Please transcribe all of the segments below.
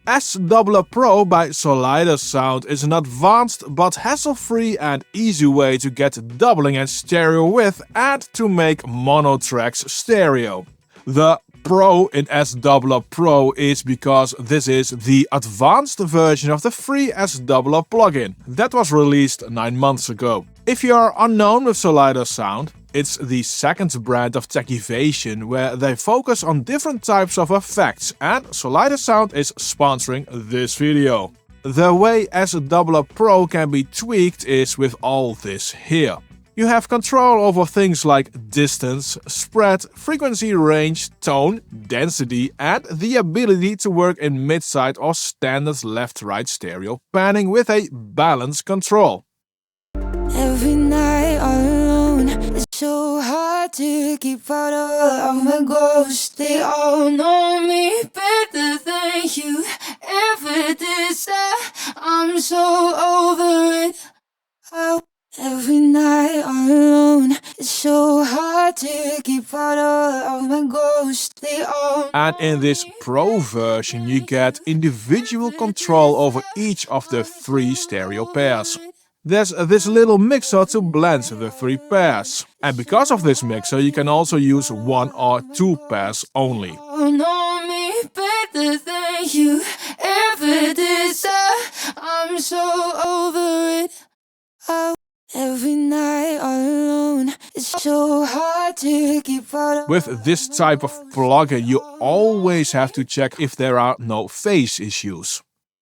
S-Doubler Pro by Solidersound is an advanced but hassle-free and easy way to get doubling and stereo width and to make mono tracks stereo. The Pro in S-Doubler Pro is because this is the advanced version of the free S-Doubler plugin that was released 9 months ago. If you are unknown with Solidersound, it's the second brand of Techivation where they focus on different types of effects, and Solidersound is sponsoring this video. The way S-Doubler Pro can be tweaked is with all this here. You have control over things like distance, spread, frequency range, tone, density, and the ability to work in mid-side or standard left-right stereo panning with a balance control. Every night alone, it's so hard to keep out of my ghosts. They all know me better than you ever did. I'm so over it. Oh. Every night alone, it's so hard to keep out of my ghosts. They all And in this Pro version you get individual control over each of the 3 stereo pairs. There's this little mixer to blend the 3 pairs. And because of this mixer you can also use 1 or 2 pairs only. know me better than you ever did. I'm so over it. Oh. Every night alone, it's so hard to keep out of. With this type of plugin you always have to check if there are no phase issues.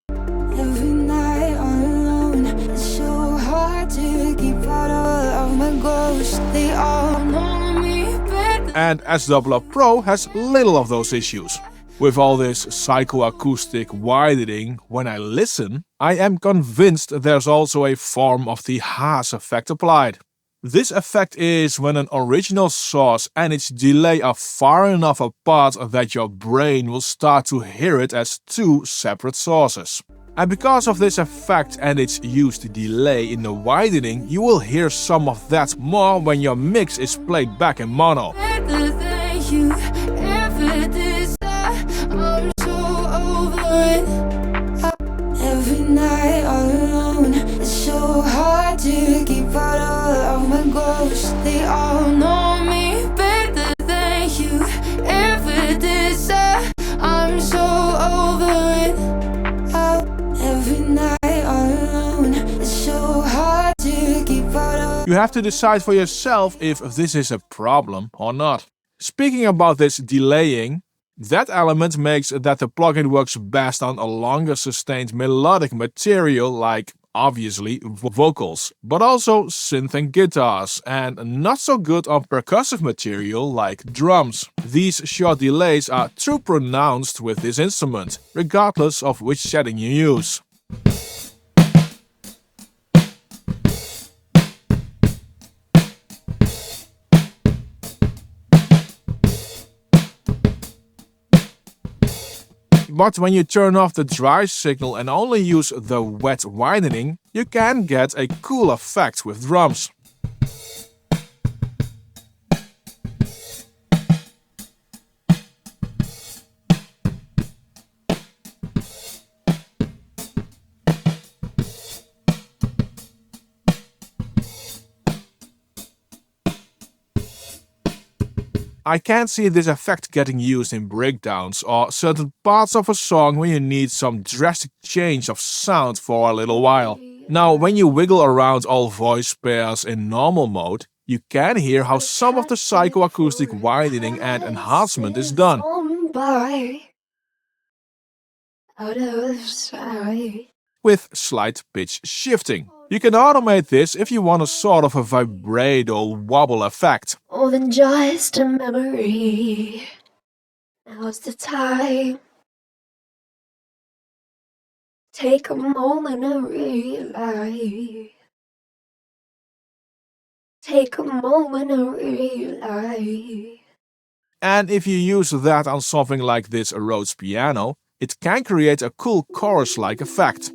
Every night alone, it's so hard to keep out of my ghosts. They all know me better. And S-Doubler Pro has little of those issues. With all this psychoacoustic widening, when I listen, I am convinced there's also a form of the Haas effect applied. This effect is when an original source and its delay are far enough apart that your brain will start to hear it as 2 separate sources. And because of this effect and its used delay in the widening, you will hear some of that more when your mix is played back in mono. Better than you ever did. I'm so over it. Every night alone, it's so hard to keep out of my ghosts. They all know me better than you ever did. I'm so over it. Every night alone, it's so hard to keep out of. You have to decide for yourself if this is a problem or not. Speaking about this delaying, that element makes that the plugin works best on a longer sustained melodic material like, obviously, vocals, but also synth and guitars, and not so good on percussive material like drums. These short delays are too pronounced with this instrument, regardless of which setting you use. But when you turn off the dry signal and only use the wet widening, you can get a cool effect with drums. I can see this effect getting used in breakdowns or certain parts of a song when you need some drastic change of sound for a little while. Now, when you wiggle around all voice pairs in normal mode, you can hear how some of the psychoacoustic widening and enhancement is done. With slight pitch shifting. You can automate this if you want a sort of a vibrato wobble effect. More than just a memory. Now's the time. Take a moment and realize. Take a moment and realize. And if you use that on something like this Rhodes piano, it can create a cool chorus-like effect.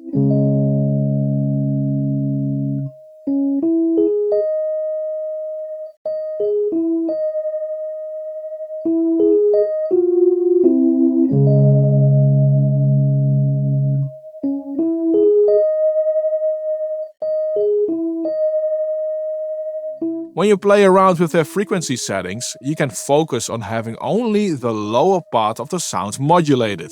When you play around with the frequency settings, you can focus on having only the lower part of the sound modulated.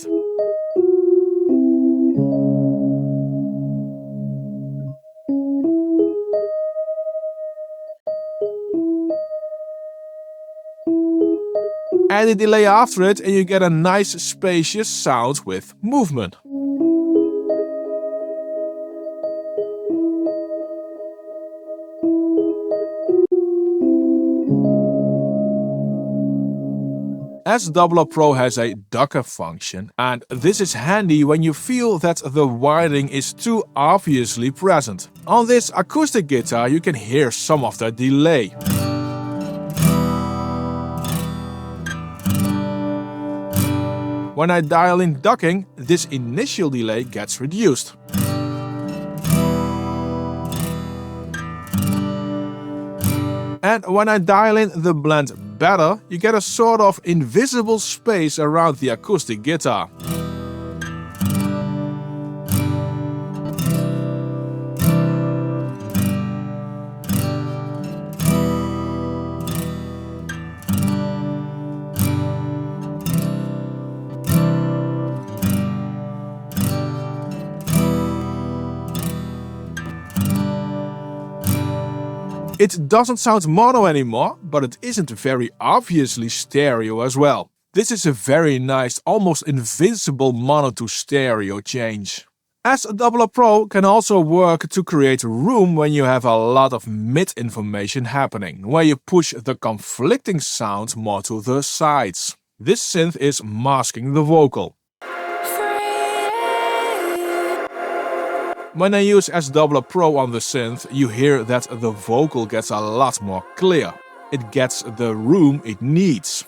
Add a delay after it and you get a nice spacious sound with movement. S-Doubler Pro has a ducker function, and this is handy when you feel that the wiring is too obviously present. On this acoustic guitar you can hear some of the delay. When I dial in ducking, this initial delay gets reduced. And when I dial in the blend better, you get a sort of invisible space around the acoustic guitar. It doesn't sound mono anymore, but it isn't very obviously stereo as well. This is a very nice, almost invincible mono to stereo change. S-Doubler Pro can also work to create room when you have a lot of mid information happening, where you push the conflicting sound more to the sides. This synth is masking the vocal. When I use S-Doubler Pro on the synth, you hear that the vocal gets a lot more clear. It gets the room it needs.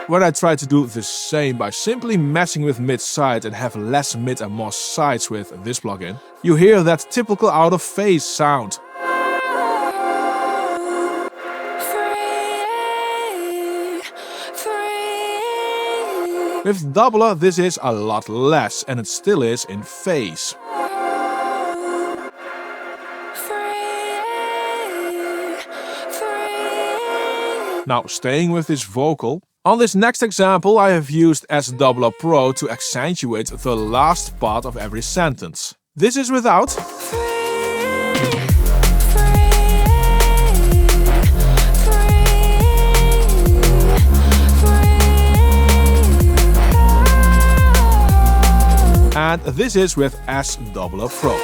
When I try to do the same by simply messing with mid-side and have less mid and more sides with this plugin, you hear that typical out-of-phase sound. With Doubler this is a lot less and it still is in phase. Now staying with this vocal, on this next example I have used S-Doubler Pro to accentuate the last part of every sentence. This is without. And this is with S-Doubler Pro.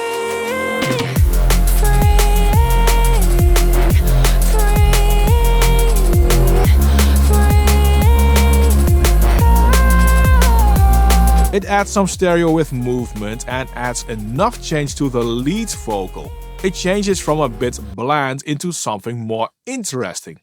It adds some stereo with movement and adds enough change to the lead vocal. It changes from a bit bland into something more interesting.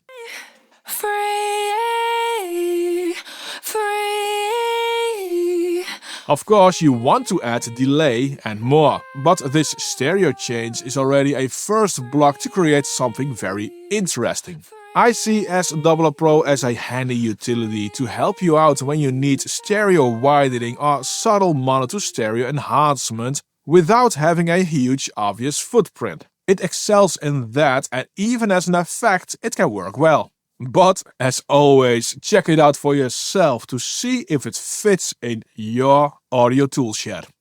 Of course you want to add delay and more, but this stereo change is already a first block to create something very interesting. I see S-Doubler Pro as a handy utility to help you out when you need stereo widening or subtle mono to stereo enhancement without having a huge obvious footprint. It excels in that, and even as an effect it can work well. But, as always, check it out for yourself to see if it fits in your audio toolshed.